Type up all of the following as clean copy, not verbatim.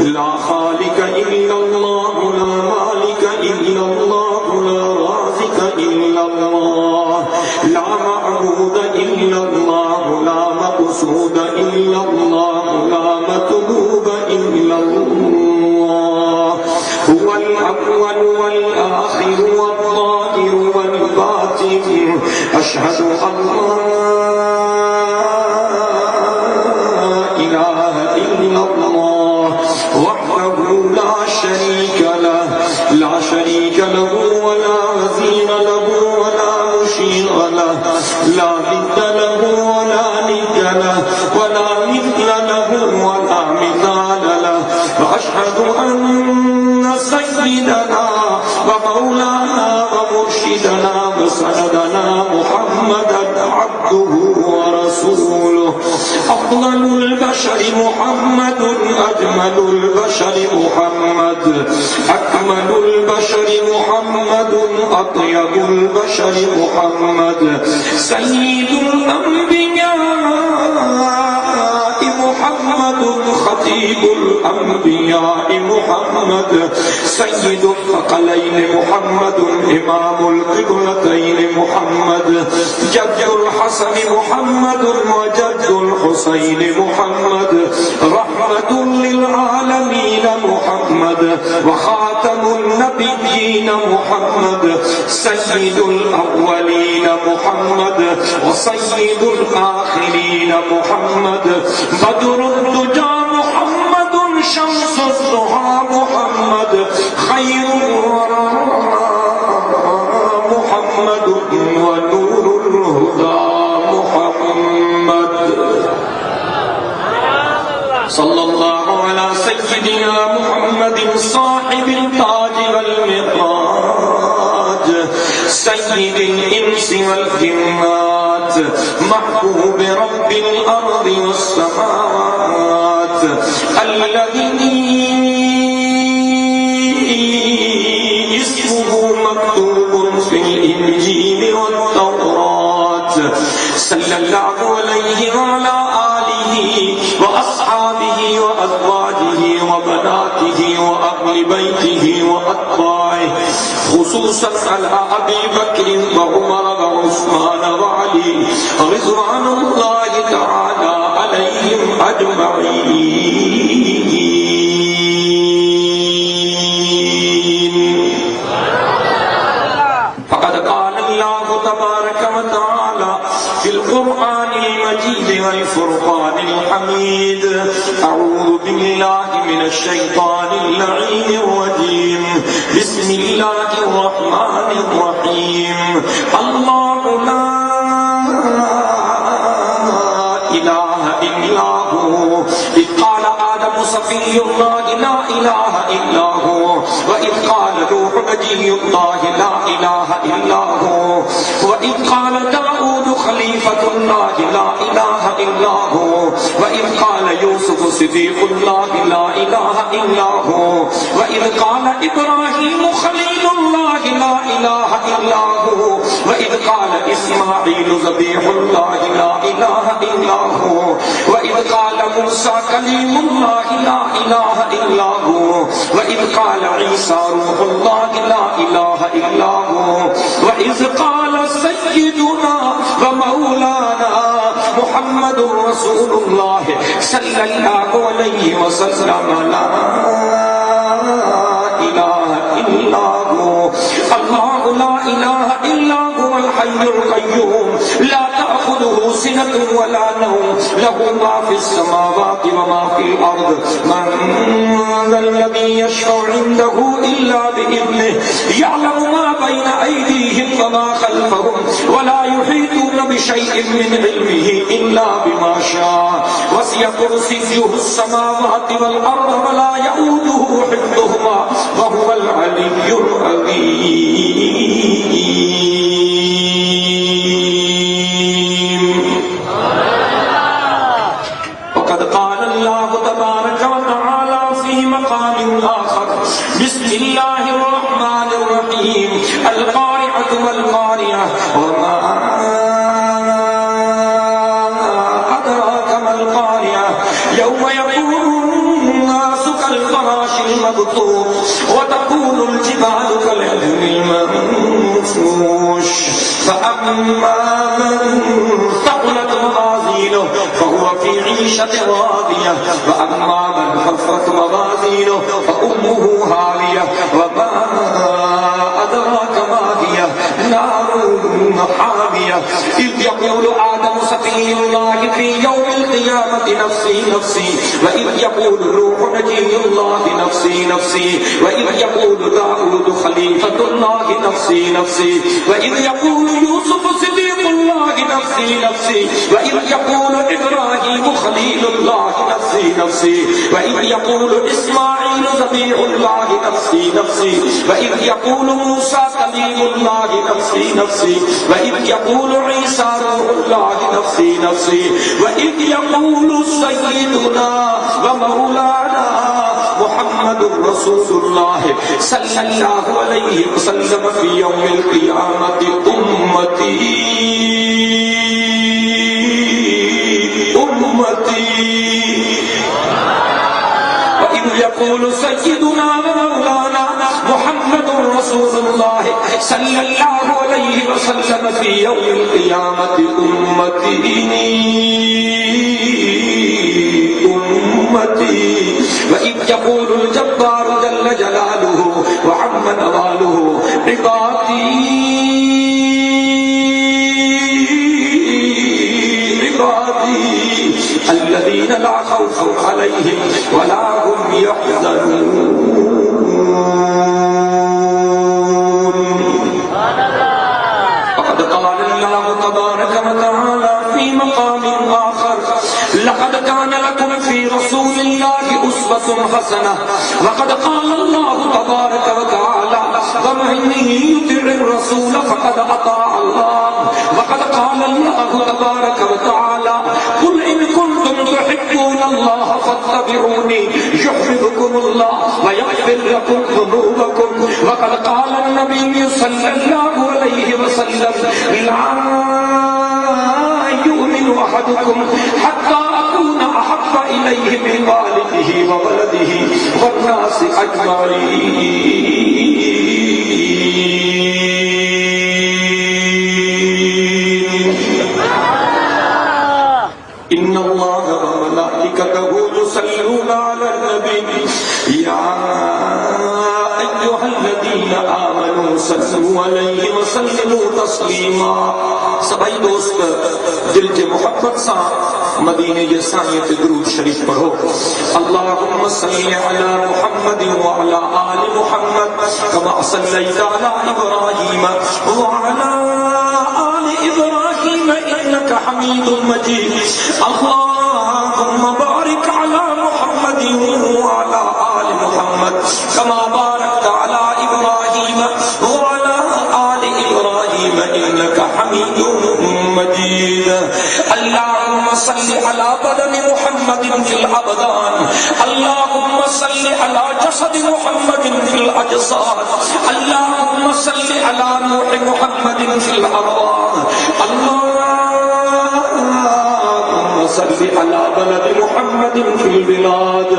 لا خالق إلا الله لا مالك إلا الله لا رازق إلا الله لا معبود إلا الله لا مقصود إلا الله لا مطلوب إلا الله هو الأول والآخر والظاهر والباطن أشهد أن لا إله إلا الله وحده لا شريك له ولا وزير له ولا مشير له لا ضد له ولا ند له ولا مثل له ولا مثال له وأشهد أن سيدنا ومولانا ومرشدنا وسندنا محمدا عبده ورسوله أفضل البشر محمد أجمل البشر محمد أكمل البشر محمد أطيب البشر محمد سيد الأنبياء محمد خطيب الأنبياء محمد سيد الثقلين محمد إمام القبلتين محمد جد الحسن محمد وجد الحسين محمد رحمة للعالمين محمد وخاتم النبيين محمد سيد الأولين محمد وسيد الآخرين محمد بدر الدجى محمد شمس الضحى محمد خير الورى محمد ونور الهدى محمد صلى الله على سيدنا محمد صاحب التاج والمقراج سيد الإنس والجنات محبوب رب الأرض والسماوات الذي اسمه مكتوب في الإنجيل والتوراة صلى الله عليه وعلى آله وأصحابه وأزواجه وبناته وأهل بيته وأتباعه خصوصا على أبي بكر وعمر وعثمان وعلي رضوان الله تعالى عليهم أجمعين. فقد قال الله تبارك وتعالى في القرآن المجيد والفرقان الحميد أعوذ بالله من الشيطان اللعين الرجيم بسم الله الرحمن الرحيم الله لا إله إلا هو إذ قال آدم صفي الله لا إله إلا هو وإذ قال نوح نبي الله لا إله إلا هو وإذ قال داود خليفة الله لا إله إلا هو وإذ قال يوسف صديق الله لا إله إلا هو وإذ قال إبراهيم خليل الله لا إله إلا هو وإذ قال إسماعيل ذبيح الله لا إله إلا هو وإذ قال موسى كليم الله لا إله إلا هو وإذ قال عيسى روح الله لا إله إلا هو وإذ قال سيدنا ومولانا محمد رسول الله صلى الله عليه وسلم لا إله إلا هو الله لا إله إلا هو الحي القيوم لا تأخذه سنة ولا نوم له ما في السماوات وما في الأرض من ذا الذي يشفع عنده إلا بإذنه يعلم ما بين أيديهم وما خلفهم ولا يحيطون بشيء من علمه إلا بما شاء وسع كرسيه السماوات والأرض ولا يؤوده حفظهما وهو العلي العظيم. وقد قال الله تبارك وتعالى في مقام آخر بسم الله الرحمن الرحيم القارعة والقارعة وما أدراك ما القارعة يوم يكون الناس كالفراش المبثوث وتكون الجبال كالعهن المنفوش فأما من ثقلت موازينه فهو في عيشة راضية وأما من خفت موازينه فأمه هاوية وما أدراك ما هي نار حامية إذ يقول آدم صفي الله في يوم القيامة نفسي نفسي وإذ يقول نوح نجي الله نفسي نفسي وإذ يقول داود خليفة الله نفسي نفسي وإذ يقول يوسف صديق الله نفسي نفسي وإذ يقول إبراهيم خليل الله نفسي نفسي وإذ يقول إسماعيل ذبيح الله نفسي نفسي وإذ يقول موسى كليم الله نفسي نفسي وإذ يقول عيسى روح الله نفسي نفسي وإذ يقول سيدنا ومولانا محمد رسول الله صلى الله عليه وسلم في يوم القيامة أمتي وإذ يقول سيدنا ومولانا محمد رسول الله صلى الله عليه وسلم في يوم القيامة أمتي وإذ يقول الجبار جل جلاله وعم نواله عبادي الذين لا خوف عليهم ولا هم يحزنون فقد قال الله تبارك وتعالى في مقام آخر لقد كان لكم في رسول الله أسوة حسنة وقد قال الله تبارك وتعالى ومن يطع الرسول فقد أطاع الله وقد قال الله تبارك وتعالى قل إن كنتم تحبون الله فاتبعوني يحببكم الله ويغفر لكم ذنوبكم وقد قال النبي صلى الله عليه وسلم لا يؤمن أحدكم حتى أكون أحب إليه من والده وولده والناس أجمعين إن الله وملائكته يصلون على النبي يا أيها الذين آمنوا صلوا عليه وسلموا تسليما سبائی دوست دل کے محبت سا مدینے یہ سائیت درود شریف پڑھو اللہم صلی علی محمد وعلی آل محمد کما صلیت علی ابراہیم وعلی آل ابراہیم انک حمید مجید اللہم بارک علی محمد وعلی آل محمد کما بارکت علی ابراہیم وعلی آل ابراہیم انک حمید مجید اللہم صل علی بدن محمد فی الابدان اللہم صل علی جسد محمد فی الاجساد اللہم صل علی روح محمد فی الارواح اللہم صل علی بلد محمد فی البلاد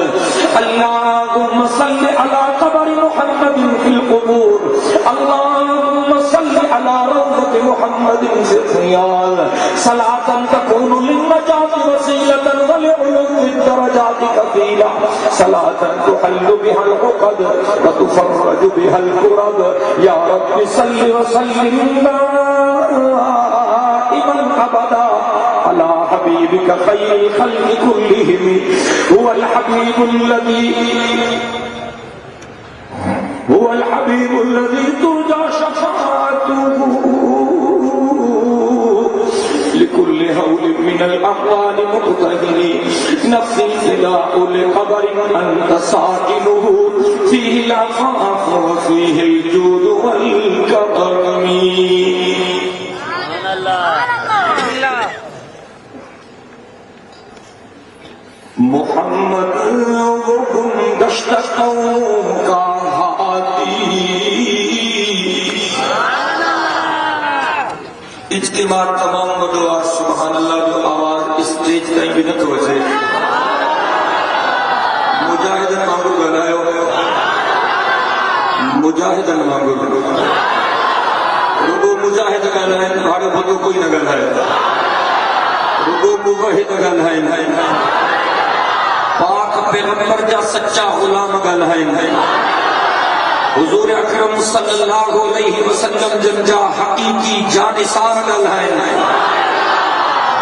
اللہم صل علی قبر محمد فی القبور اللہم صل علی روضة محمد في الخيال صلاة تكون للنجاة وسيلة ولعلو الدرجات كفيلة صلاة تحل بها العقد وتفرج بها الكرب يا رب صل وسلم دائما أبدا على حبيبك خير الخلق كلهم هو الحبيب الذي ترجى شفاعته لكل هول من الأحوال مقتهل نفسي فداء لقبر أنت ساكنه فيه العفاف وفيه الجود والكرم محمد وكن دشت قوم کا اجتماع تمام مدعا سبحان اللہ جو آواز اسٹیج کہیں بھی نہ تو وجہ مجاہدن مانگو بنائے مجاہد مانگو رگو مجاہد گل ہے بھاڑے بھگو کوئی نہ گل ہے رگو موحد گل ہے پاک پیغمبر جا سچا غلام گل ہے حضور اکرم صلی اللہ علیہ وسلم جن جا حقیقی جانثار گل ہے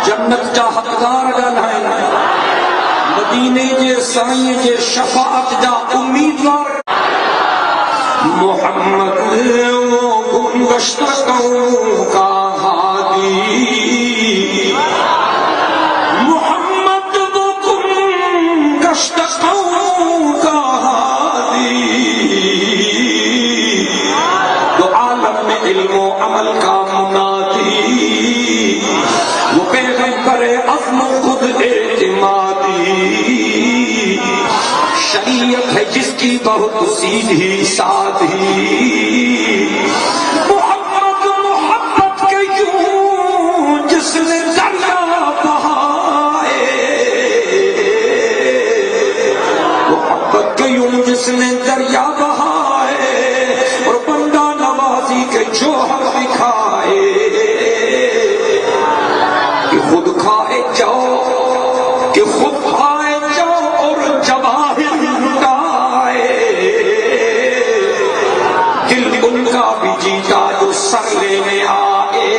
جنت جا حقدار گل ہے مدینے جے سائیں جے شفاعت جا امیدوار محمد وہ گمگشت قوم کا ہادی محمد وہ گمگشت قوم کا ہادی تو عالم میں علم و عمل کا منادی وہ پیغمبر عزم خود اعتمادی شریعت ہے جس کی بہت سیدھی سادھی محبت کے یوں جس نے دریا بہائے محبت کے یوں جس نے دریا بہائے اور بندہ نوازی کے جوہر دکھائے کہ خود کھائے جاؤ کہ خود کھائے جاؤ اور جواہر لٹائے دل ان کا بھی جیتا جو سر لینے آئے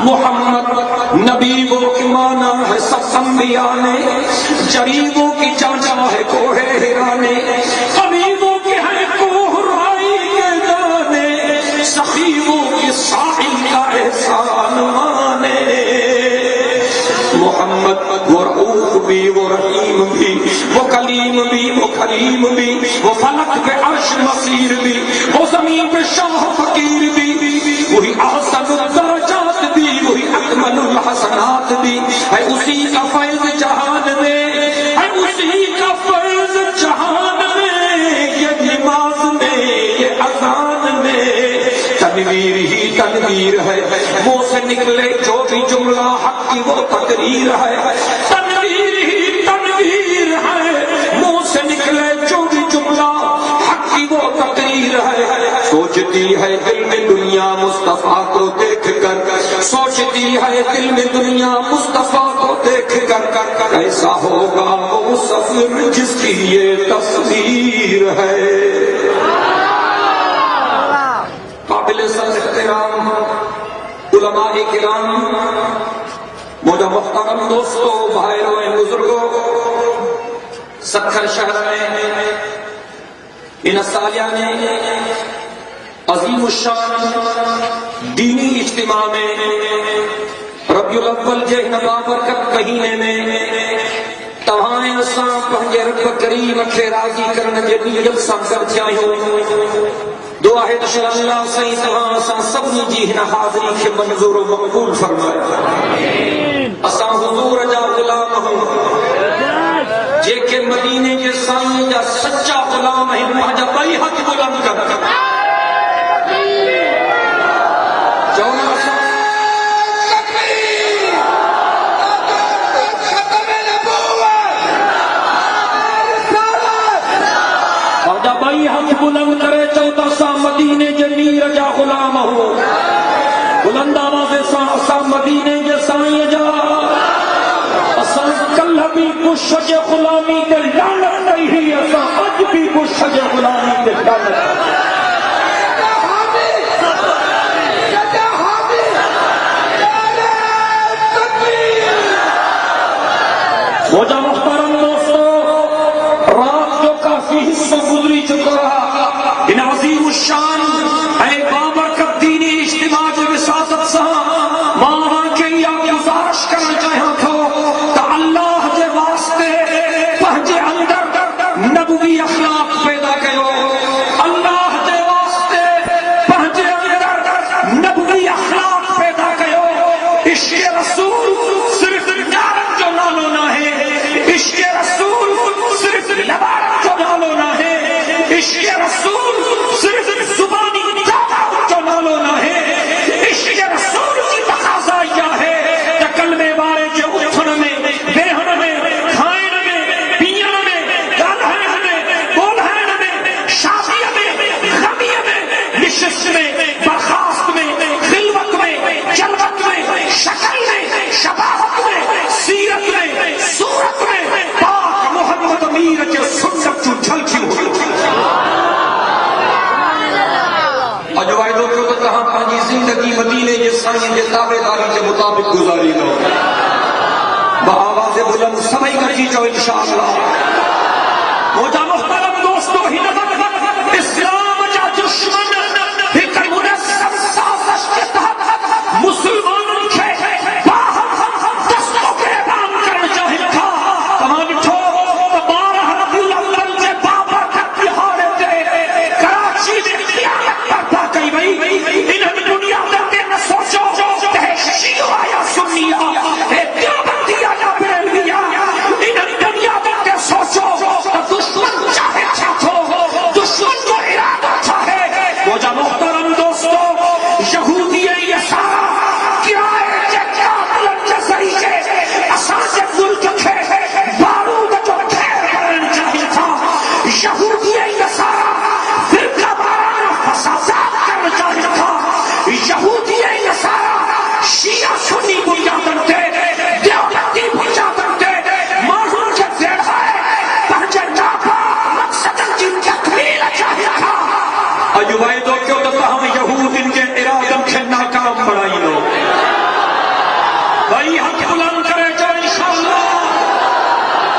محمد نبی وہ کی مانا ہے سب انبیاء نے جریبوں کی چاچا ہے کوہ ہرا نے قریبوں کی ہے کوہ رائی کے دانے سخیوں کی ساحل کا احسان مانے محمد وہ رؤوف بھی وہ رحیم بھی وہ کلیم بھی وہ کریم بھی وہ فلک پہ عرش نصیر بھی وہ زمین پہ شاہ فقیر بھی وہی احسن الدرجات بھی وہی اکمل الحسنات بھی ہے اسی کا فیض جہان میں ہے اسی کا فیض جہان میں یہ نماز میں یہ اذان میں تنویر ہی تنویر ہے منہ سے نکلے جو بھی جملہ حق کی وہ تقریر ہے تنویر ہی تنویر ہے منہ سے نکلے جو بھی جملہ حق کی وہ تقریر ہے سوچتی ہے دل میں دنیا مصطفیٰ کو دیکھ کر سوچتی ہے دل میں دنیا مصطفیٰ کو دیکھ کر کیسا ہوگا وہ سفر جس کی یہ تصویر ہے قابل سر احترام علماء کرام مجھے محترم دوستو بھائیوں بزرگوں سکھر شہر میں ان سالیہ نے عظیم الشان دینی اجتماع میں ربیع الاول جہن بابرکت مہینے میں تمہیں اساں پنجے رب کریم کے راضی کرنے جے نیت سان کر چاہیوں دعا ہے کہ اللہ صحیح تمام اساں سب جی ہن حاضری کے منظور و مقبول فرمائے اساں حضور جا غلام ہوں جے کے مدینے کے سائیں جا سچا غلام ہے مہجا بھائی ہاتھ بلند کر ہم بلند کرے چوتا سا مدینے جنی رجا غلام ہو بلند آواز سا مدینے جے سائیں جا اساں کل بھی کچھ جے غلامی تے لعنت نہیں ہی اساں اج بھی کچھ جے غلامی تے لعنت موجہ محترم دوستو رات جو کافی حصہ گزری چکا ان عظیم الشان اے بابرکت دینی اجتماع جو وساطت سا ماں کے یا گزارش کرنا چاہاں تھا کہ اللہ جے واسطے پہنچے اندر نبوی اخلاق پیدا کرو اللہ جو انشاءاللہ. موجہ محترم دوستو ہی اسلام جا دشمن ایک منظم سازش کے تحت مسلمانوں کے باہم دستوں کے اعلان کرنا چاہیے تھا. تمام چھو بارہ ربیع الاول کے بابر کا تہوار دے کراچی میں قیامت برپا کی گئی. انہیں دنیا میں نہ سوچو کہ شیعہ یا سنیہ دیوبندی یا بریلویہ. انہیں دنیا میں سوچو دشمن چاہے چھاکو دشمن کو ارادہ چاہے. وہ جا محترم دوستو یہودی یسارا کرائے جاکلن کے ذریعے اساس ملک کے بارود جو کھیر کرنا چاہیے تھا. یہودی یسارا فرقہ وارانہ فسادات کرنا چاہیے تھا. یہودی یسارا شیعہ سنی بنیادن تے دیوبندی بنیادن تے معلوم کے دیڑھا ہے پہنچے ناپا مقصدن کی تکمیل چاہیے تھا. ایوبائی دو کیوں دتا ہم یہود ان کے ارادم کے ناکام بڑھائی لو. بھائی حق بلند کرے جو انشاءاللہ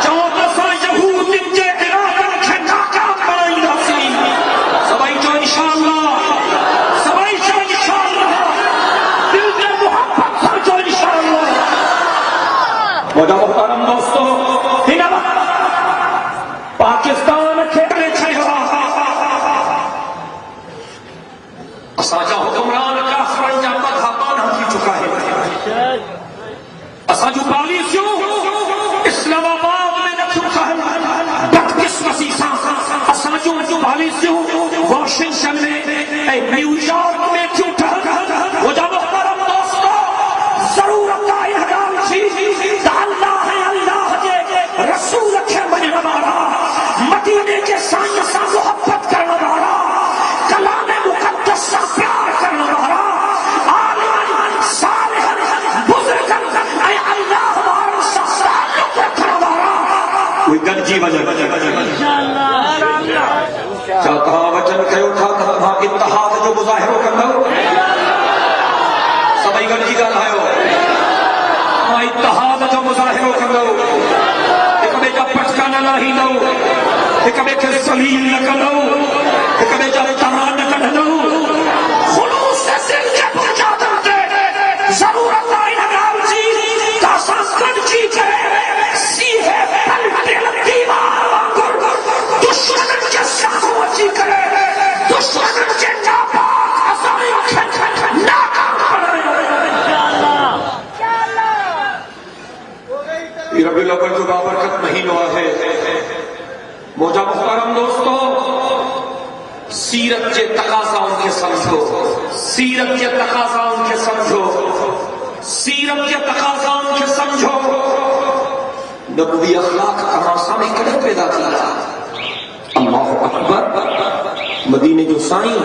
جو دسا یہود ان کے ارادم کے ناکام بڑھائی لو. سبائی جو انشاءاللہ سبائی جو انشاءاللہ دل کے محبت سر جو انشاءاللہ. موجہ محترم دوستو ہنا پاکستان کھیلے چھڑا اساجا حکمران کا فرنجا مذہبان ہم کی چکا ہے. اساجو پالیسیوں اسلام آباد میں نہ چکا ہے بدقسمتی سان. اساجو پالیسیوں واشنگٹن میں نیو یارک میں چوٹا. وہ جا محترم دوستو ضرورت آئی حدام سی دا اللہ ہے اللہ کے رسول کے بنے بارا مدینے کے سائنس محبت کرنا بارا کلام مقدس سے پیار کرنا بارا عالم صالح بزرگن اے اللہ بارا سے تعلق رکھنا بارا. کوئی گنجی چاہتا وچن کہو تھا تھا اتحاد جو مظاہروں کرنا سبھی گنجی کا لائیو اتحاد جو مظاہروں کرنا ایک بیجا پچکانا لاہی لو ایک بیجا سلیل نکلو ایک بیجا تران نکلو خلوص دل کے پرجادر دے ضرورت آئی نگام جی کاسا گنجی کرے سیہے پلٹے دیوار وانگر دشمن کے ساخوچی کرے دشمن کے ناپاک حسائیوں کے ناکام بنائے. یہ ربی الاول جو بابرکت مہینہ ہے. موجہ محترم دوستو سیرت کے تقاضاؤں کے سمجھو سیرت کے تقاضاؤں کے سمجھو سیرت کے تقاضاؤں کے سمجھو. نبوی اخلاق کا تماشا میں کدھر پیدا کیا. اللہ اکبر. مدینے جو سائیں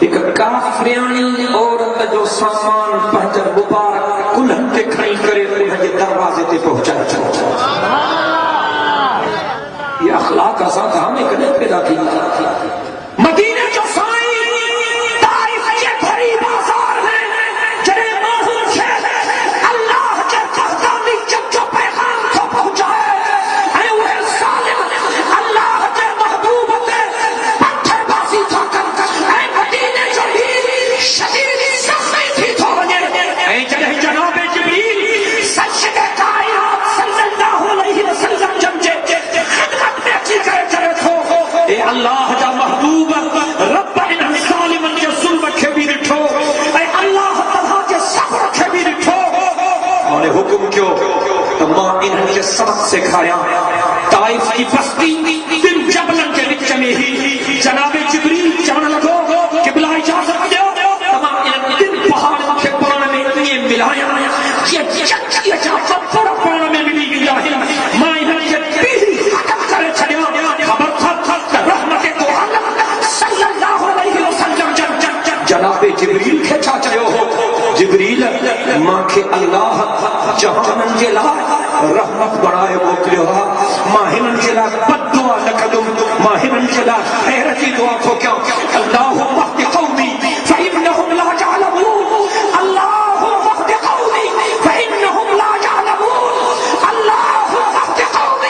ایک کافریانی عورت جو سامان پہنچر مبارک کلہن کے کھائی کرے انہیں یہ دروازے تے پہنچا. یہ اخلاق کا ہمیں کدھر پیدا کیا. مدینے جو سائیں طائف کے بھری بازار میں جنہیں معلوم ہے اللہ کے قحطانی جب جو پیغام کو پہنچائے اے وہ ظالم اللہ کے محبوب تے پتھر بازی تھا کر اے مدینے جو بھی شدید سختی تھی تو بنے اے جناب جبریل سچ کے کائنات صلی اللہ علیہ وسلم جب خدمت میں چی کرے تھو اے اللہ جا محبوب رب ان ظالمن کے ظلم کے بھی رکھو اے اللہ تعالیٰ کے صبر کے بھی رکھو. اور حکم کیوں تمام انہوں کے سبق سے کھایا. طائف کی بستی دن جبلن کے وچ میں ہی جناب جبریل جان لگو قبلہ اجازت دو. تمام انہوں دن پہاڑ کے پرانے میں اتنی ملایا یہ چکی اجازت پرانے میں ملی گیا ہے. ماں انہوں کے بھی حکم کرے چھڑیا خبر تھا رحمت کو عالم صلی اللہ علیہ وسلم جناب جبریل کے چاچے ہو. جبریل ماں کے اللہ جہانن جلا رحمت بڑھائے موکلیو ماہنن جلا بد دعا نکدم ماہنن جلا حیرتی دعا کو کیا اللہم وحد قومی فإنہم لا يعلمون. اللہم وحد قومی فإنہم لا يعلمون. اللہم وحد قومی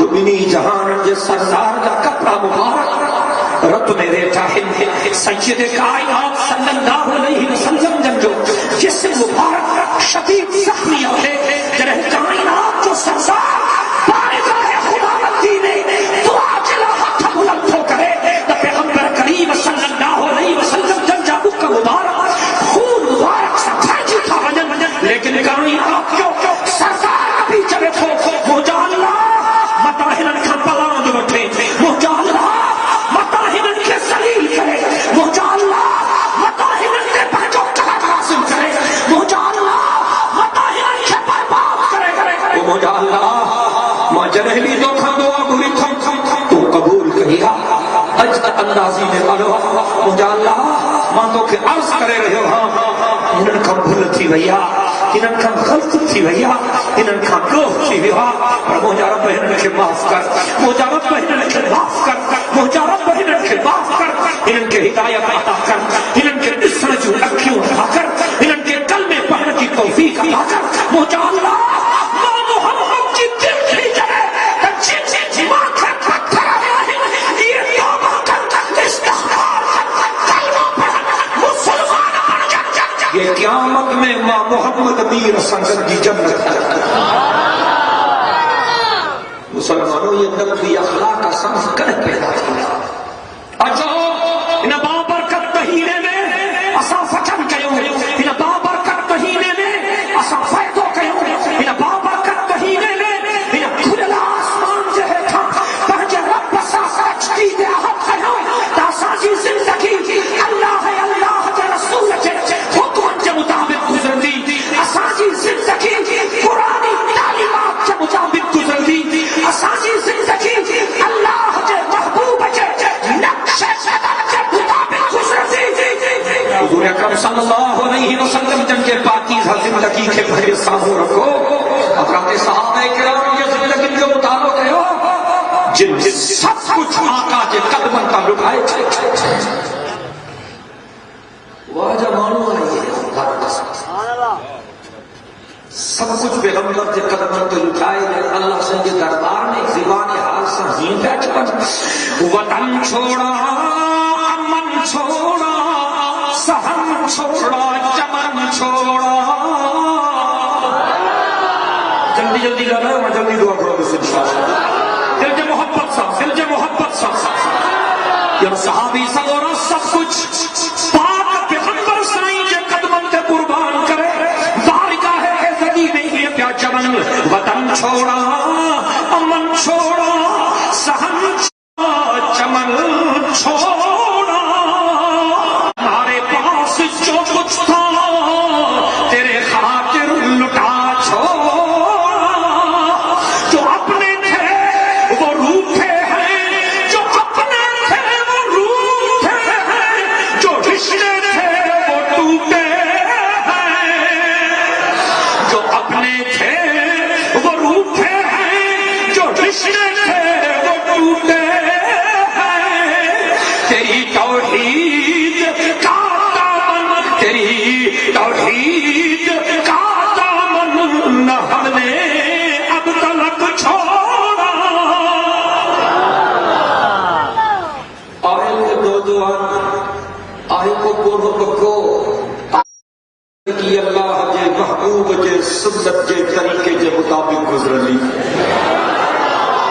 جو بنی جہان کے سردار کا کپڑا مبارک رت میرے جاہل سید کائنات صلی اللہ علیہ وسلم جو جسم مبارک شدید زخمی ہے جرہ کائنات جو سردار بارگاہ خداوندی نے دعا جلا ہاتھ بلند ہو کرے تو پیغمبر کریم صلی اللہ علیہ وسلم جن جابو کا مبارک خون مبارک سے بھیجی تھا لیکن کائنات جو سردار ابھی چلے تھو موجا اللہ متاہنن کا پلان بٹھے موجا اللہ متاہنن کے ذلیل کرے موجا اللہ متاہنن کے بچوں کا قاسم کرے موجا اللہ متاہنن کے برباد کرے موجا اللہ ماں جنہلی دو کھا دعا بری تھم تو قبول کہیا اجد اندازی نے قلو موجا اللہ ماں تو کہ عرض کرے رہے ہو انہن کا بھول تھی بھیا انہن کا غلط تھی بھیا انہن کا گوہ تھی بھیا پر موجا رب انہن کے معاف کر موجا رب انہن کے معاف کر موجا رب انہن کے معاف کر انہن کے ہدایت عطا کر انہن کے اسر جو اکھیوں عطا کر انہن کے کلمے پڑھنے کی توفیق عطا کر موجا اللہ ماں محمد کی دل کی جائے جن ماں کے پتھر آئے یہ توبہ کر استغفار کر کلمہ پڑھ مسلمان بن جا یہ قیامت میں ماں محمد میر سنگر کی جنت ہے مسلمانوں یہ نبی اخلاق کا سمجھ کر پیدا کیا اچھا ان بابرکت مہینے میں اسا فچن کیوں ان بابرکت مہینے میں اسا فائدو کیوں ان بابرکت مہینے میں ان کھلا آسمان جو ہے تھا پہنچے رب ساسا چھٹی دے آہت کیوں تاساجی زندگی اللہ ہے اللہ کے رسول کے حکم کے مطابق گزر دی اساجی زندگی قرآنی تعلیمات کے مطابق گزر دی اساجی زندگی اللہ کے محبوب کے نقش قدم کے مطابق گزر دی حضور اکرم صلی اللہ علیہ وسلم جن کے پاکیزہ زندگی کے بھرے ساموں رکھو حضرات صحابہ کرام یہ زندگی کے مطابق ہے جن سب کچھ آقا کے قدمن کا لٹائے واجہ مانو آئیے سب کچھ پیغمبر کے قدمن کے لٹائے اللہ سے یہ دربار میں زبان حال سے حزین بیٹھ کر وطن چھوڑا امن چھوڑا سہن چھوڑا چمن چھوڑا جلدی جلدی کر رہا ہے میں جلدی دعا کرو بس انشاءاللہ دل کے محبت سا دل کے محبت سا یا صحابی سگورا سب کچھ پاک پیغمبر سائیں کے قدمن کے قربان کرے بارگاہ عزتی میں یہ پیا چمن وطن چھوڑا امن چھوڑا سہن چھوڑا چمن چھوڑا ہمارے پاس جو کچھ تھا تیرے خاطر لٹا چھوڑا جو اپنے تھے وہ روٹھے ہیں جو اپنے تھے وہ روٹھے ہیں جو رشتے تھے وہ ٹوٹے ہیں جو اپنے تھے وہ روٹھے ہیں جو رشتے تھے وہ ٹوٹے ہیں تیری توحید کا دامن تیری توحید کا دامن نہ ہم نے اب تلک چھوڑا آئے کو دو دعا آئے کو پورو بکو کی اللہ کے محبوب کے سنت کے طریقے کے مطابق گزرلی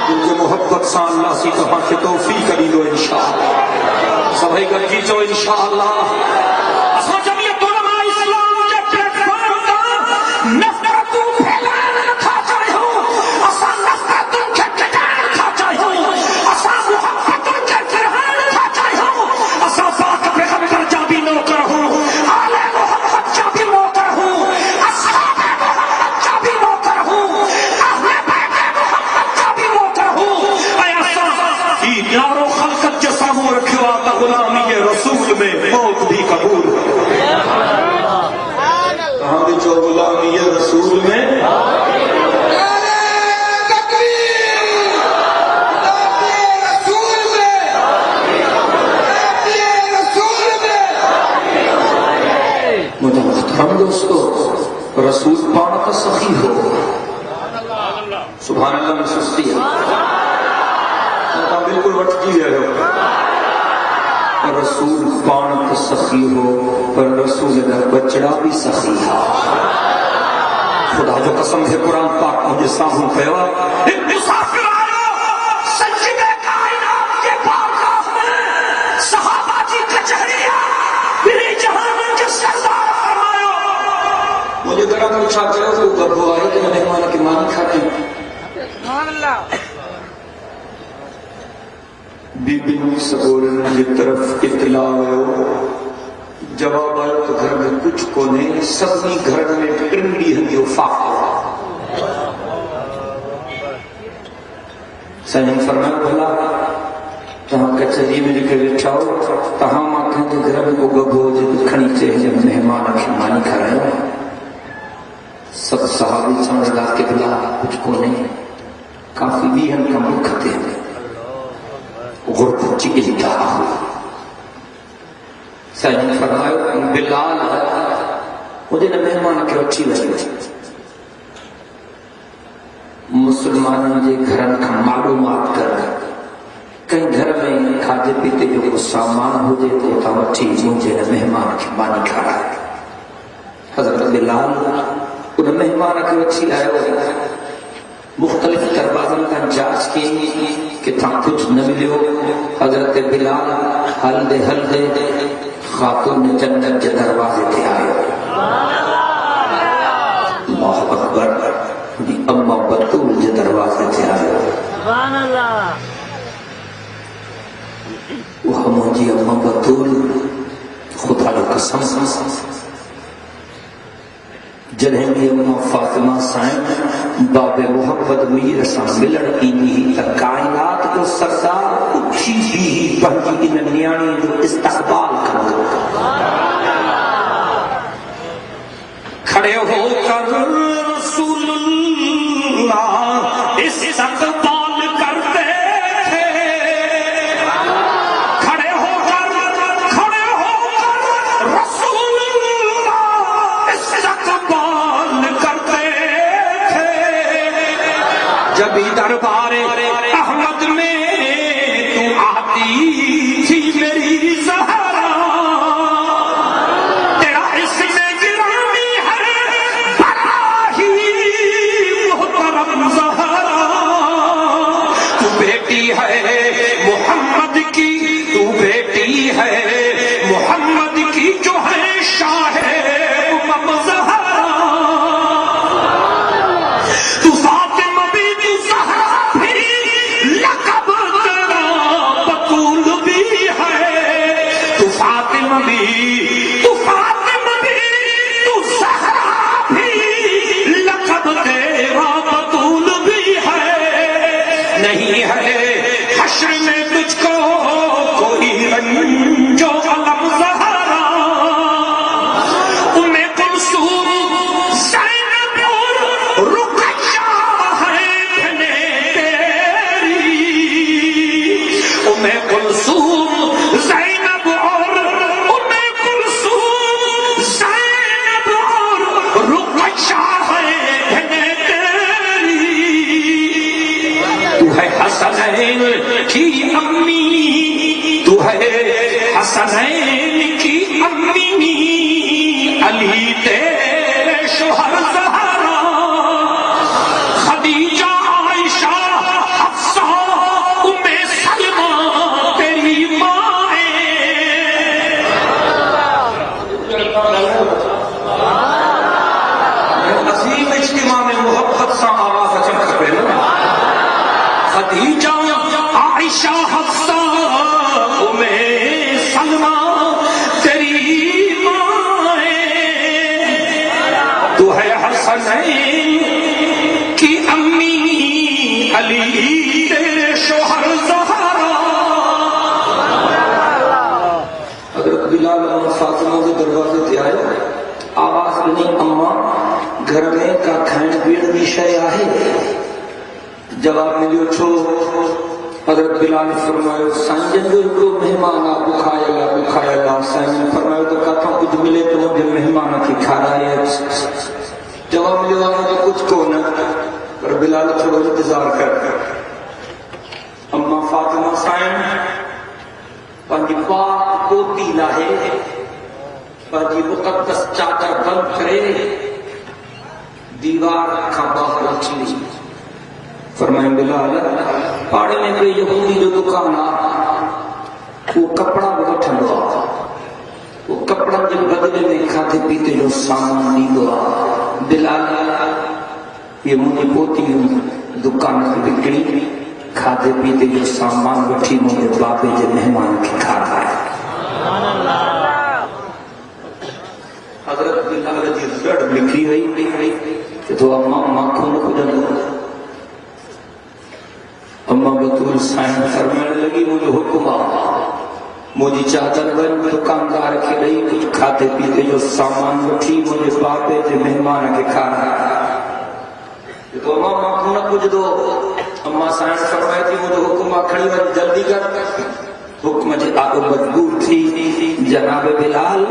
جن کے محبت سے اللہ سی کہاں کے توفیق کری دو انشاءاللہ سبھی کر کیجو انشاءاللہ اسما جمعیت علماء اسلام کے پلیٹ فارم کا نفرت پھیلانا تھا چاہے ہوں اسا نفرت کے کٹان تھا چاہے ہوں اسا محبت کے فرحان تھا چاہے ہوں اسا پاک پیغمبر جابی نوکر ہوں آل محمد جابی نوکر ہوں اصحاب محمد جابی نوکر ہوں اہل بیت محمد جابی نوکر ہوں اے اسا یارو خلقت کے ساموں رکھو آتا غلامی رسول میں موت بھی قبول کہاں بھی جو غلامی رسول میں مجھے محترم دوستو رسول پانا کا سخی ہو سبحان اللہ میں سستی ہے تو بالکل وٹ جی رہے ہو رسول پان تو سخی ہو پر رسول دا بچڑا بھی سخی ہے خدا جو قسم ہے قرآن پاک مجھے سامنے پیوا مسافر آئے سجدے کائنات کے پاک میں صحابہ کی کچہریاں میرے جہان کے سردار فرمایا مجھے ذرا پوچھا کرو تو گبو آئے کہ میں مہمان کی مان کھاتی سبحان اللہ بی بی سبورن کی طرف اطلاع ہو جواب آئے تو گھر میں کچھ کو نہیں سبنی گھر میں ٹرنڈی ہندی وفاق سنجم فرمائے بھلا جہاں کچھری میں لکھے بیٹھاؤ تہاں ماں کے گھر میں کو گبو جب کھنی چاہے جب مہمان اکھمانی کھا رہے ہیں سب صحابی سمجھ لگا کے بلا کچھ کو نہیں کافی بھی ہم کا ملک کھتے ہیں غربت کی انتہا ہوئی سجن فرمائے بلال مجھے نہ مہمان کے اچھی لگی مسلمانوں کے گھر کا معلومات کر کئی گھر میں کھاتے پیتے جو کچھ سامان ہو جائے تو اچھی مجھے نہ مہمان کی مانی کھا رہا ہے حضرت بلال انہیں مہمان کے اچھی لائے ہوئے مختلف دروازوں کا جانچ کی کہ تھا کچھ نہ ملے حضرت بلال حل دے خاتون جنت کے دروازے پہ آئے اللہ اکبر دی اما بطول کے دروازے پہ آئے سبحان اللہ وہ مجھے اما بطول خدا کی قسم جنہیں بھی اما فاطمہ سائن باب محمد میر سا ملڑ کی نہیں تا کائنات کو سردار اچھی بھی بہتی ان نیانی جو استقبال کرو کھڑے ہو کر رسول اللہ استقبال کرتے تھے کھڑے ہو کر رسول اللہ استقبال کرتے تھے جب دربار احمد میں تو آتی تھی میری زہرا تیرا اس میں گرامی ہے بڑا ہی محترم زہرا تو بیٹی ہے محمد کی تو بیٹی ہے محمد کی جو ہے شاہ امم زہرا تو فاطمہ بی بی زہرا بھی لقب تیرا بطول بھی ہے تو فاطمہ بھی تو زہرا بھی لقب تیرا بطول بھی ہے نہیں ہے حشر میں تجھ کو کوئی رنج و علم زہرا ام کلثوم زینب اور رقیہ ہے بہنیں تیری ام کلثوم زینب اور رقیہ ہے بہنیں تیری تو ہے حسنین کی امی تو ہے حسنین کی امی علی تیرے شوہر زہرا خدیجہ عائشہ حفصہ ام سلمہ تیری مائیں عظیم اجتماع میں محبت سا آواز چمک پہ خدیجہ عائشہ حفصہ ام سلمہ تیری مائیں تو ہے حسنین کی امی علی تیرے شوہر زہرا حضرت بلال اور فاطمہ کے دروازے پہ آئے آواز بنی اما گھر میں کا کھائن پیڑ بھی شے آہے جواب ملیو چھو حضرت بلال نے فرمایا سانجن کو مہمان بکھایا سائن نے فرمایا تو کہتا کچھ ملے تو مجھے مہمان کی کھا رہا ہے جواب ملیو مجھے کچھ کو نہ پر بلال تھوڑا انتظار کر اما فاطمہ سائن پنجی پاک پوتی لاہے پنجی مقدس چادر بند کرے دیوار کا باہر اچھی فرمائیں بلال پاڑے میں کوئی یہودی جو دکان وہ کپڑا بڑا ٹھنڈا وہ کپڑا جب بدلے میں کھاتے پیتے جو سامان نہیں دعا بلال یہ مجھے پوتی دکان کی بکڑی کھاتے پیتے جو سامان بٹھی مجھے باپے جو مہمان کی کھاتا ہے حضرت بلال جی رڑ لکھی ہوئی کہ تو اماں کھون کو جنگو اماں بطول سائن فرمانے لگی مجھے حکم مجھے چادر بن دکاندار کے لئی کچھ کھاتے پیتے جو سامان بٹھی مجھے باپے جو مہمان کے کھانا ہے تو اماں کھون کچھ دو اماں سائن فرمائے تھی مجھے حکم کھڑی وقت جلدی کر حکم جی آگے مجبور تھی جناب بلال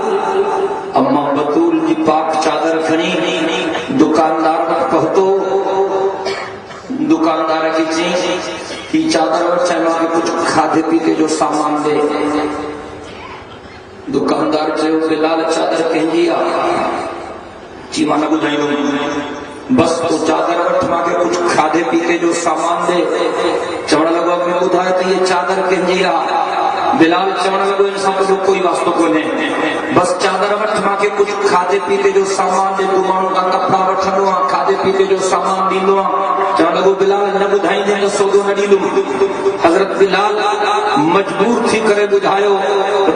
اماں بطول جی پاک چادر کھنی دکاندار پر پہتو دکاندار کی چیز کی چادر اور چہنا کے کچھ کھاتے پیتے جو سامان دے دکاندار چاہے بلال چادر کہنجیا چیمانہ بجھائی دو بس تو چادر وٹھ ماں کے کچھ کھاتے پیتے جو سامان دے چمڑا لگو اپنے بدھائے تو یہ چادر کہنجیا بلال چمڑا لگو انسان کو کوئی واسطہ کو نہیں بس چادر وٹھ ماں کے کچھ کھاتے پیتے جو سامان دے تمہاروں کا کپڑا وٹھنوا کھاتے پیتے جو سامان دیندوا چمڑا لگو بلال نہ بدھائیں دے سودو نہ دیلو حضرت بلال مجبور تھی کرے بدھائیو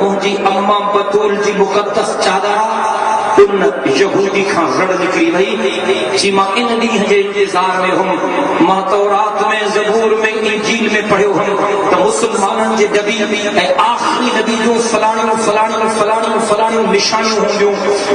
مجھے اماں بطول جی مقدس چادر ان یہودی کھاں رڑ نکری بھئی چیما ان دیہ جے انتظار میں ہم ماں تورات میں زبور میں انجیل میں پڑھے ہم تو مسلمانن جے نبی اے آخری نبی جو فلانی فلانی فلانی فلانی نشانی ہوں جو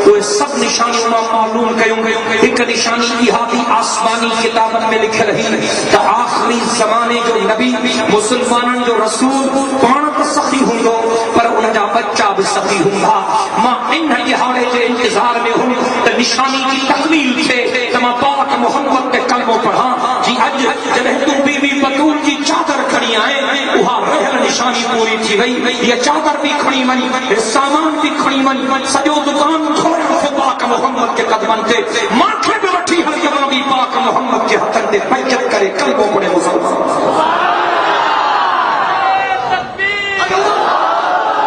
وہ سب نشانیوں میں معلوم کیوں ایک نشانی یہاں بھی آسمانی کتابت میں لکھ رہی کہ آخری زمانے جو نبی مسلمانن جو رسول پانت سخی ہوں گو پر انہیں جا بچہ بھی سخی ہوں گا ماں انہیں یہاں جے انتظار میں ہوں تو نشانی کی تکمیل تھے تمام پاک محمد کے کلموں پڑھا جی اج جب تم بی بی بطول کی چادر کھڑی آئے وہاں رہل نشانی پوری تھی گئی یہ چادر بھی کھڑی منی سامان بھی کھڑی منی سجو دکان کھوڑا سے پاک محمد کے قدمن تھے ماتھے میں بٹھی ہر جگہ بھی پاک محمد کے حتن دے بیعت کرے کلموں پڑھے مسلمان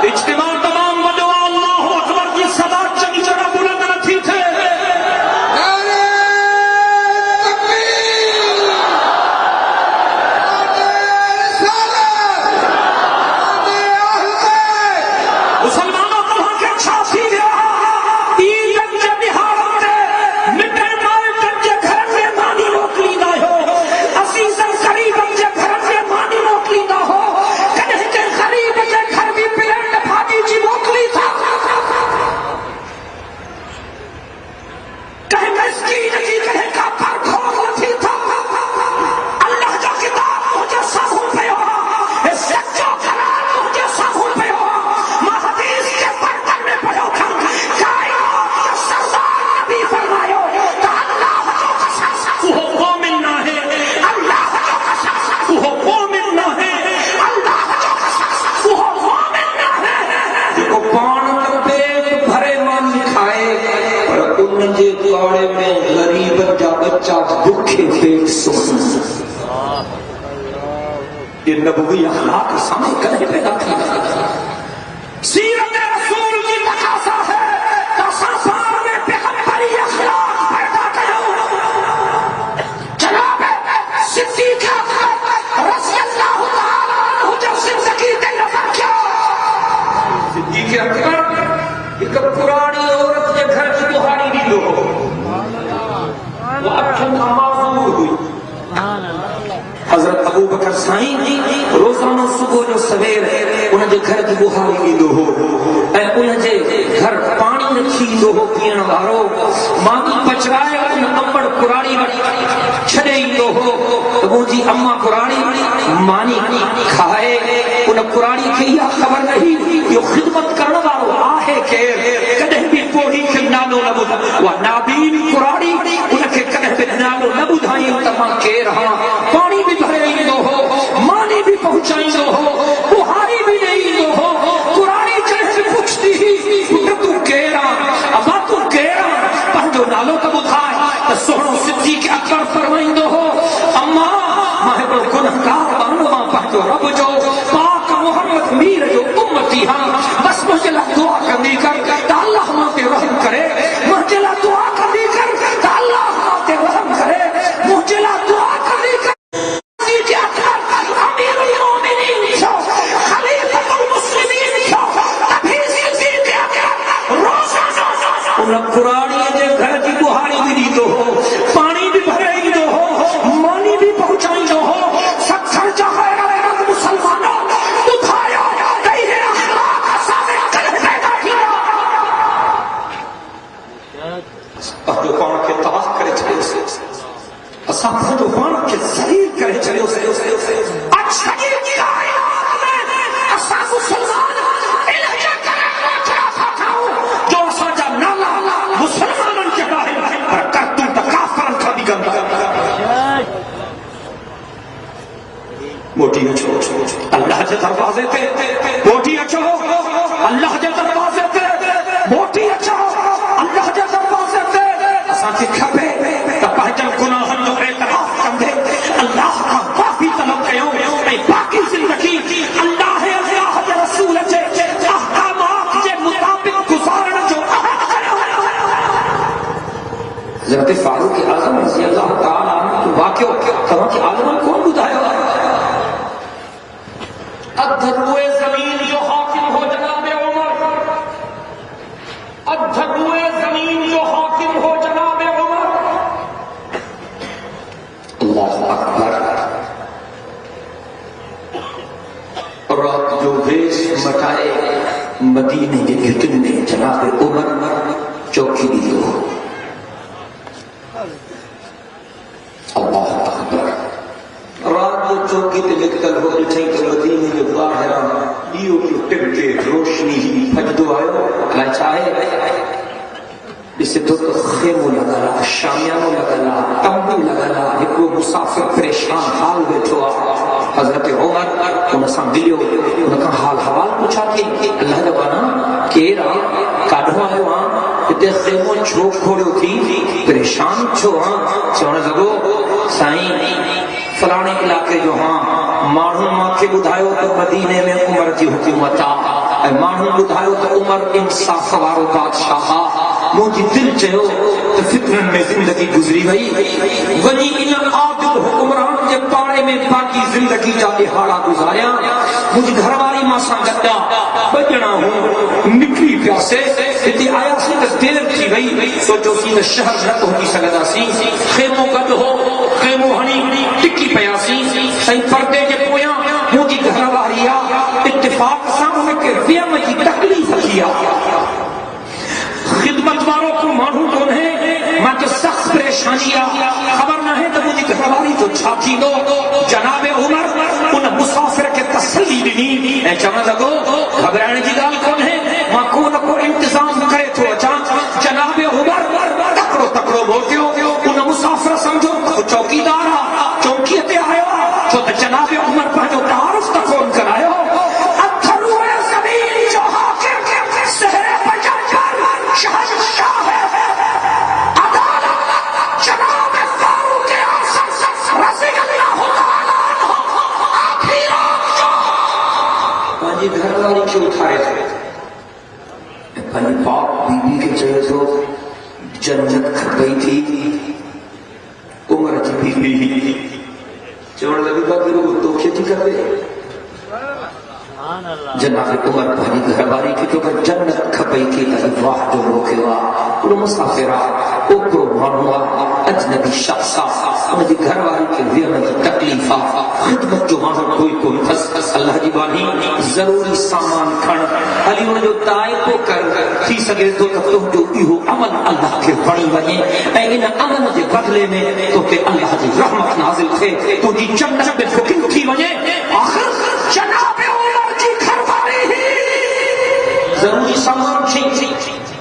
اجتماع تمام وجوہ اللہ اکبر کی صدا چنی جگہ بلند رکھی تھے مسلمانوں تمہاں کے چھاسی دیا تین جنج بہار میں مٹے مائے جنج گھر میں مانی روکلی نہ ہو عزیزاً قریب جنج گھر میں مانی روکلی نہ ہو کہیں کے غریب جنج گھر بھی پلنڈ بھاگی جی روکلی تھا کہیں مسکین کی کہیں کا پر کھول تھی تھا اللہ کا کتاب مجھے سہوں پہ ہوا اس سچو قرآن مجھے سہوں پہ ہوا ماں حدیث کے برتن میں پڑھو کھن کائنات کا سردار نبی فرمائیو کہ اللہ جو قصص وہ مومن نہ ہے اللہ جو قصص وہ مومن نہ ہے اللہ جو قصص وہ مومن نہ ہے جو پان پیٹ بھرے من کھائے پر ان جے دوڑے میں غریب جا بچہ بکھے پیٹ سونا یہ نبوی اخلاق سامنے کرنے پیدا کی سیرت رسول کی تقاضا ہے تصافار میں پیغمبری اخلاق پیدا کرو جناب صدیق اکبر رضی اللہ تعالیٰ عنہ جب زندگی دے نظر کیا صدیق اکبر ایک پرانی عورت کے گھر کی بہاری بھی لو وہ اکھن کا معذور ہوئی حضرت ابو بکر سائیں روزانہ صبح جو سویر انہیں جے گھر کی بہاری بھی لو اے انہیں جے گھر پانی رکھی لو پین وارو مانی پچرائے انہیں امبڑ قرآنی چھڑے لو وہ جی اماں قرآنی مانی کھائے انہیں قرآنی کی یہ خبر نہیں یہ خدمت کرنے وارو آہے کہ کدہ بھی پوڑی کے نالو نبود وہ نابین قرآنی انہیں کہ کدہ بھی نالو نبود ہائیں تمام کے رہا پانی بھی بھرے لو مانی بھی پہنچائیں حالوں کا بتھائے تو سوڑوں صدیق اکبر فرمائندو ہو اما ماہ کو گنہگار بانو ماں پہنچو رب جو پاک محمد میر جو امتی ہاں بس مجھے دعا کرنی کر تا اللہ ماتے رحم کرے مجھے دعا کرنی کر تا اللہ ماتے رحم کرے مجھے دعا کرنی کر امیر المومنین چھو خلیفۃ المسلمین چھو تبھی صدیق اکبر روزانہ انہیں قرآنی دے گھر کی بہاری بھی دی تو ہو پانی بھی بھرے گی تو ہو مانی بھی پہنچائی تو ہو سکسر جہاں رب مسلمانوں اٹھایا کئی ہے اخلاق سامنے کل پیدا کیا اب جو پانا کے تباہ کرے چلے اسے اصحاب جو پانا کے ذلیل کرے چلے اسے اچھا یہ کیا ہے اصحاب مسلمان الہجہ کرے روچرا پھاکاؤ جو سوچا نالا مسلمانوں کے باہر پر کرتوں تکافرن کا بھی گندہ موٹی اچھو اللہ کے دروازے تے موٹی اچھو اللہ کے دروازے تے موٹی اچھو اللہ کے دروازے تے اساں کے کھپے تپہجن گناہن جو اعتراف کندے اللہ کا معافی طلب کیوں اے باقی زندگی اللہ ہے اللہ کے رسول کے احکامات کے مطابق گزارن جو حضرت فاروق اعظم رضی اللہ تعالیٰ عنہ واقعہ کہاں کہ عالم کون بتایا ادھروئے زمین جو حاکم ہو جناب عمر ادھروئے زمین جو حاکم ہو جناب عمر اللہ اکبر اور رات جو ویش مٹائے مدینے کے گھٹنے جناب عمر چوکی دی ہو اللہ اکبر رات جو چوکی تے لکھتل ہو ڈٹھیں کہ مدینے جو ظاہرہ دیو کی ٹکتے روشنی ہی پھجدو آئے کہا چاہے اسے تو خیمو لگالا شامیانو لگالا تمبو لگالا ایکو مسافر پریشان حال بیٹھو حضرت عمر انہاں سامدلیو انہاں کا حال حوال پوچھا کہ اللہ جبانا کیرا کاڑھو آئے وہاں تے خیمو چھوک کھوڑے تھی پریشان چھو ہاں سونے لگو سائیں فلانے علاقے جو ہاں مانو ماں کے بدھائیو تو مدینے میں عمر کی حکومتا مانو بدھائیو تو عمر انصاف وارو بادشاہا مجھے دل چہو تو فتنن میں زندگی گزری وئی ونی ان عادل حکمران کے پاڑے میں باقی زندگی جا دہاڑا گزاریا مجھے گھر والی ماں سانگتا بجنا ہوں نکلی پیاسے اتنی آیا سی کہ دیر تھی وئی سوچو سی میں شہر نہ پہنچی سکتا سی خیموں گد ہو خیموں ہنی ٹکی پیاسی سہی پردے کے پویا مجھے گھر والی اتفاق سامنے کے ویم کی تکلیف کیا خدمت والوں کو مانو کون ہے میں تو سخت پریشانیاں خبر نہ ہے تو مجھے گھروالی تو چھاتی دو جناب عمر ان مسافر کے تسلی دینی اے چمہ لگو گھبرانے کی گال کون ہے ماں کو انتظام کرے تو اچانک جناب عمر تکڑو تکڑو بولتے ہو ان مسافر سمجھو تو چوکی دارا چوکیتے آیا تو جناب عمر پر جو تعارف تک کون کرائے ہو اتھروئے زمین جو حاکم سہرے بجا کر شہنشاہ ہے عدالت جناب فاروق اعظم رضی اللہ تعالیٰ عنہ آخری رات جو پانچی گھر والی کیوں اٹھائے تھے پانی پاک بی بی کے چہرے تو جنت کھپئی تھی عمر کی بی بی چوڑ لگی بات لوگ دوکھے تھی کر دے جناب عمر پہلی گھروالی کی تو جنت کھپئی کی لگی واہ جو روکے واہ انہوں مسافرہ اوپرو مانوا اجنبی شخصا انہوں دی گھروالی کے ویرن کی تکلیفہ خدمت جو مانو کوئی کوئی تس اللہ جی بانی ضروری سامان کھڑ علی انہوں جو دائے کو کر تھی سکے تو تم جو ایہو عمل اللہ کے بڑی بنی اے ان عمل دے بدلے میں تو کہ اللہ جی رحمت نازل تھے تو دی جنت میں فکر تھی بنی آخر جناب عمر کی گھروالی ہی ضروری سامان تھی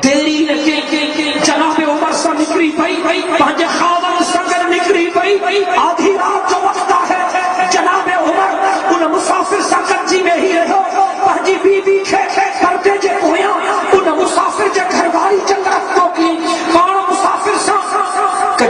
تیری نکے جناب عمر سے نکری پئی پانچ خاون سنگر نکری پئی آدھی رات جو وقت ہے جناب عمر ان مسافر سنگر جی میں ہی رہو پانچی بی بی کھے کرتے جے ہویا ان مسافر جے گھر والی چندرف کو کی کون مسافر سا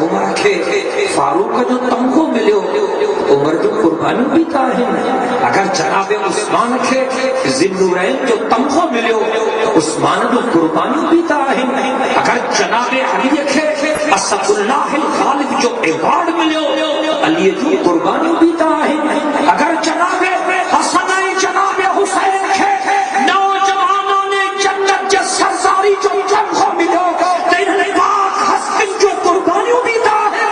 عمر کے فاروق جو تمخو ملیو عمر جو قربانی بیتا ہے اگر جناب عثمان کے ذنورین جو تمخو ملیو عثمان جو قربانی بیتا ہے اگر جناب علی کے اسد اللہ الغالب جو ایوارڈ ملیو علی جو قربانی بیتا ہے اگر جناب حسن جناب حسین کے نوجوانوں نے جنت جو سرساری جو تمخو ملیو تین پاک حسن جو قربانی بیتا ہے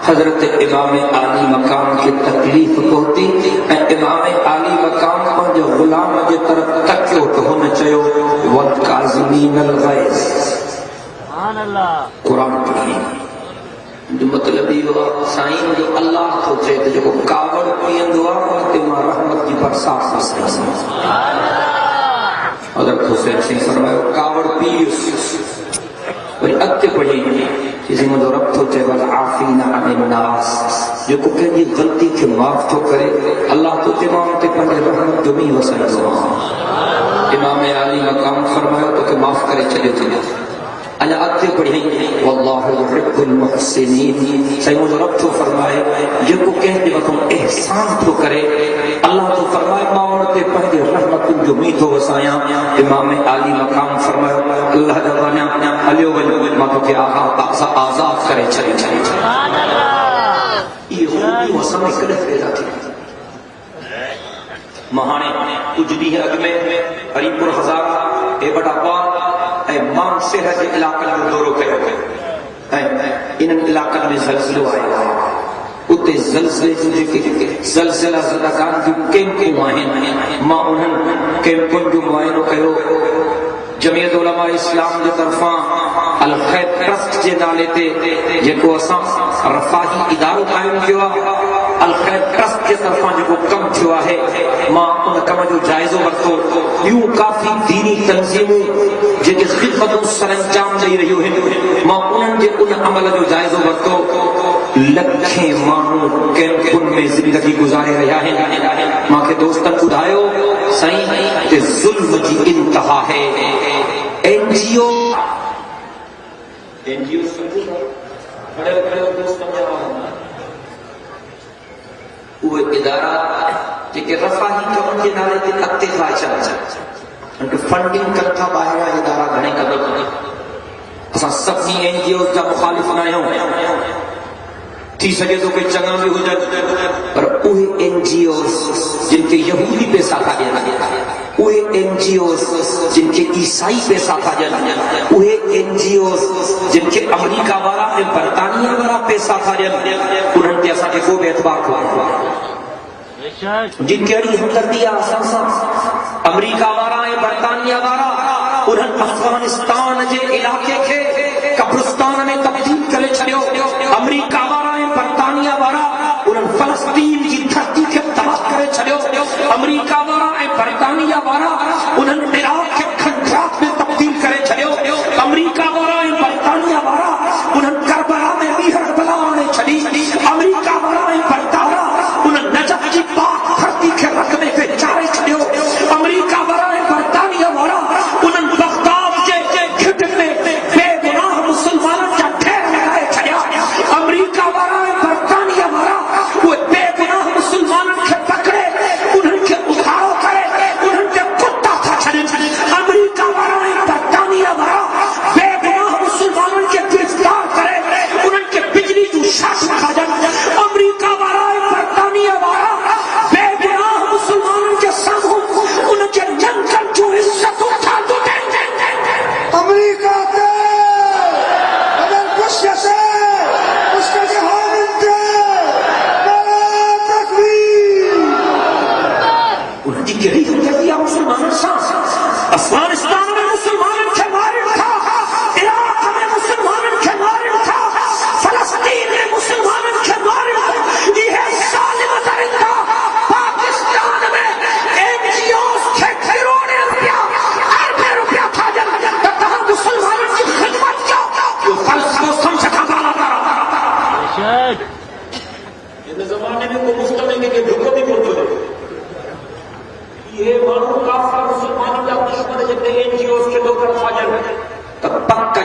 حضرت امام عالی مقام کی تکلیف ہوتی امام عالی مقام کو جو غلام کی طرف تکیو تو ہونا چاہیے والکاظمین الغیظ سبحان اللہ قرآن پڑھی جو مطلب یہ ہوا سائیں جو اللہ تو چاہتے جو کاوڑ پیندو آ تے ماں رحمت کی برسات مسئلہ سبحان اللہ حضرت حسین سے فرمایا کاوڑ پیس اور اتے پڑھی کسی میں جو رب تو چاہے والعافین عن الناس جو کو کہیں غلطی کے معاف تو کرے اللہ تو تمام تے پڑھے رحمت جمی وسن امام عالی مقام فرمایا تو کہ معاف کرے چلے چلے اللہ اتے پڑھی واللہ يحب المحسنین سیمون رب تو فرمائے جو کو کہتے وقت احسان تو کرے اللہ تو فرمائے ماورتے پہلے رحمت جمی تو وسایا امام عالی مقام فرمائے اللہ جوانا علیو ولیو ما تو کہ آزاد کرے چلے چلے سبحان اللہ یہ ہوئی وسمے کڑے پیدا تھی مہانے اجدی ہے اگمے ہری پور ہزارہ اے بڑا پاک اے مان سے ہے علاقہ میں دورو کہو گئے ان علاقہ میں زلزلو آئے اتے زلزلے جو زلزلہ زدگان جو کیمپوں آئیں ماں انہوں کیمپوں جو معائنوں کہو جمعیت علماء اسلام جو طرفاں الخیر ٹرسٹ جے نالے تے جیکو اساں رفاہی ادارو قائم کیا الخیر ٹرسٹ جے طرفاں جو کم کیا ہے ماں ان کم جو جائزو ورتو یوں کافی دینی تنظیموں جے کے خدمتوں سر انجام دے رہی ہیں ماں انہوں جے ان عمل جو جائزو ورتو لکھیں مانو کیمپن میں زندگی گزارے رہا ہے ماں کے دوستن بدھائیو سائیں تے ظلم جی انتہا ہے این جی او سمجھو بڑے بڑے دوست سمجھا وہ ادارہ جے رفاہی کمن کے نالے تے اکتفا چاہتا ان کے فنڈنگ کرتا باہرہ ادارہ گھنے قدر اساں سب ہی این جی او کا مخالف نہ ہوں تھی سکے تو کہ چنگا بھی ہو جائے پر اوہ این جی اوز جن کے یہودی پیسہ کھا جانا اوہ این جی اوز جن کے عیسائی پیسہ کھا جانا اوہ این جی اوز جن کے امریکہ وارا برطانیہ وارا پیسہ کھا جانا انہوں نے ایسا کہ کو بے اعتبار کھوا جن کے اڑی ہمدردی آسان امریکہ وارا برطانیہ وارا انہوں افغانستان جے علاقے کے قبرستان میں تبدیل کرے چھڑیو امریکہ وارا برطانیہ وارا انہوں فلسطین کی دھرتی کے تباہ کرے چھڑیو امریکہ وارا برطانیہ وارا انہوں عراق کے کھنڈرات میں تبدیل کرے چھڑیو امریکہ وارا برطانیہ وارا انہوں کربلا میں میہر بلانے چھڑی امریکہ وارا برطانیہ انہوں نجف کی پاک دھرتی کے رقبے پہ چارے چھڑیو امریکہ وارا برطانیہ وارا انہوں بغداد کے گھٹ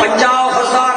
50,000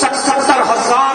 70,000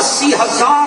80,000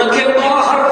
ان کے باہر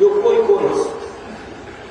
جو کوئی کون ہس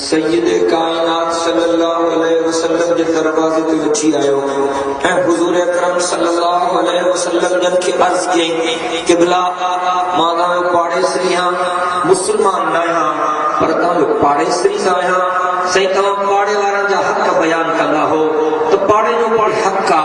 سید کائنات صلی اللہ علیہ وسلم کے دروازے تے وچی آیو اے حضور اکرم صلی اللہ علیہ وسلم جن کی عرض کی قبلہ مانا پاڑے سریاں مسلمان نایا پر تاں پاڑے سری آیا صحیح تمام پاڑے وارن جا حق بیان کندا ہو تو پاڑے جو پاڑ حق کا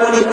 مجھے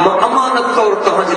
میں امانت طور تہاں جے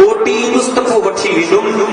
موٹی مصطفی وٹھی ویندم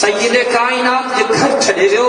سید کائنات جے گھر چھڑے ویو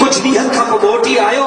کچھ ڏينهن کان پوءِ موٽي آيو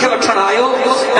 کي وٺڻ آيو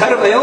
گھر ويو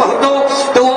پهتو تو وہ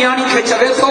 نیاڻي کي چوي ٿو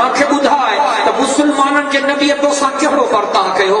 مانکي ٻڌاءِ ته مسلمانن جي نبي توسان کهڙو برتاء کيو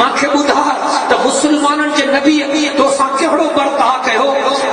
مانکي ٻڌاءِ ته مسلمانن جي نبي توسان کهڙو برتاء کيو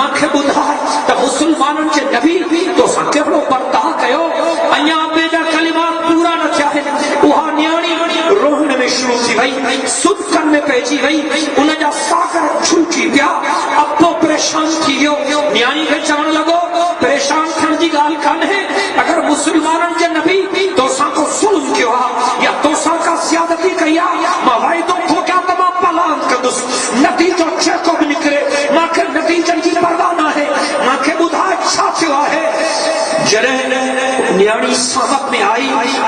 مانکي ٻڌاءِ ته مسلمانن جي نبي توسان کهڙو برتاء کيو اڃا ٻيا کلمات پورا نه ٿيا آهن اها نیاڻي روهن میں شروع تھی وئی صدقن میں پہچی وئی ان جا ساگر چھوٹی پیا ابو پریشان تھی ویو نیاڻي کي چوڻ لڳو پریشان ٿيڻ جي ڳالهه کانهي اگر مسلمانن جي نبي توسان کو ظلم کيو آ یا توسان کا زیادتی کئی آ ماں وعدو تھو کیا تمام پلان کندس نتیجو چيڪو به نڪري مانکي نتیجن جي پرواہ نہ ہے مانکي ٻڌاءِ ڇا ٿيو آهي جڏهن نیاڻي صحبت میں آئی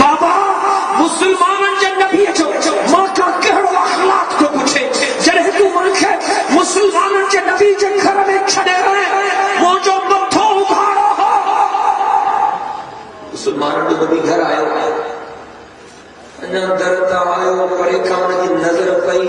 بابا مسلمانن جے نبی جو ماں کا کهڙو اخلاق کو پوڇي جڏهن تو مانکي مسلمانن جے نبی جے گھر میں چھڏي رهي منهنجو مٿو اگھاڙو مسلمانن جو نبی گھر آيو انا درد آيو پرے کان جي نظر پئی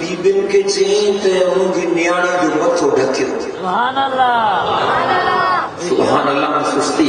بیبن کي چين ته ان جي نیاڻي جو مٿو ڍڪيو سبحان اللہ سبحان اللہ سستی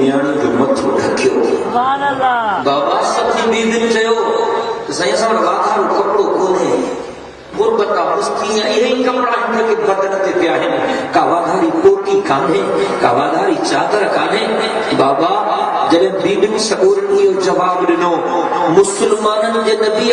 نیاڻي جو مٿو ڍڪيو سبحان اللہ بابا سب جي بیبن چيو سائیں سان واقعو کپڑو کونهي غربت مستی یہی کپڑا ان کے بدن تے پیا ہے کاوادھاری کوٹی کانے کاوادھاری چادر کانے بابا جب بیبن سگورن یہ جواب ڏنو مسلمانن جے نبی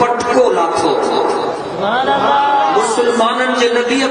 پٹکو لاتھو مسلمانن جے نبی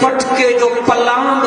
پٹکے جو پلاند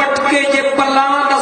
پٹکے جے پلاند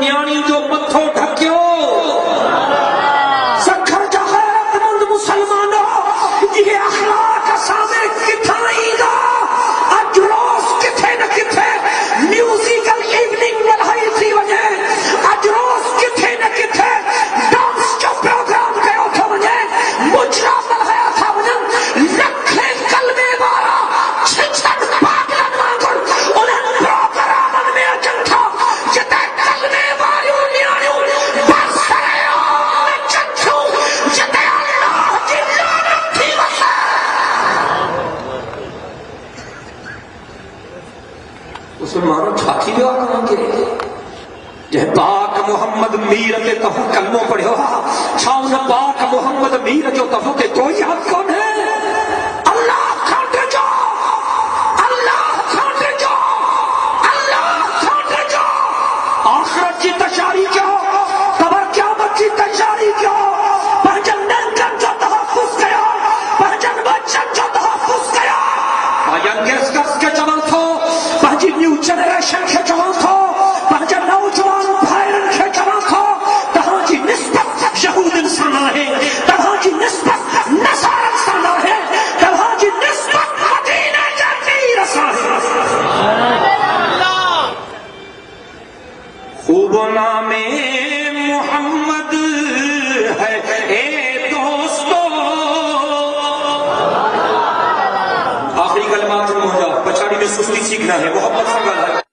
نیاڻي جو مٿو ڍڪيو یہ اخلاق سامنے کتھائیں گا اج روز کتھے نہ کتھے میوزیکل ایوننگ ملہائی تھی وجہ اج روز کتھے نہ کتھے ڈانس جو پروگرام کیا تھا وجہ مجرا ملہایا تھا وجہ لکھے کلمے بارا چھچن پاگلن مانگل انہیں پروگرامن میں اچن تھا جتے کلمے باریوں نیاریوں بس رہے ہو چنچوں جتے اللہ جی مسلمانوں چھاتی جو آکھاں کے جہ پاک محمد میر تے تفو کلموں پڑھو چھاؤں پاک محمد میر جو تفو تے کوئی یاد کون ہے اللہ کھانٹے جو اللہ کھانٹے جو اللہ کھانٹے جو آخرت کی تشاری کیوں قبر قیامت کی تشاری کیوں پہنجن ننکن جو تحفظ گیا پہنجن بچن جو تحفظ گیا پہنجن گیس گس کے چمن تھو پہنجی نیو جنریشن کے چمن تھو پہنجن نوجوان بھائرن کے چمن تھو تہاں جی نسبت یہود انسان ہے تہاں جی نسبت نصار انسان ہے تہاں جی نسبت مدینہ جاتی رسان ہے خوب نام محمد ہے اے دوستو آخری کلمات میں ہو جاؤ پچھاڑی میں سستی سیکھنا ہے محبت سے گل ہے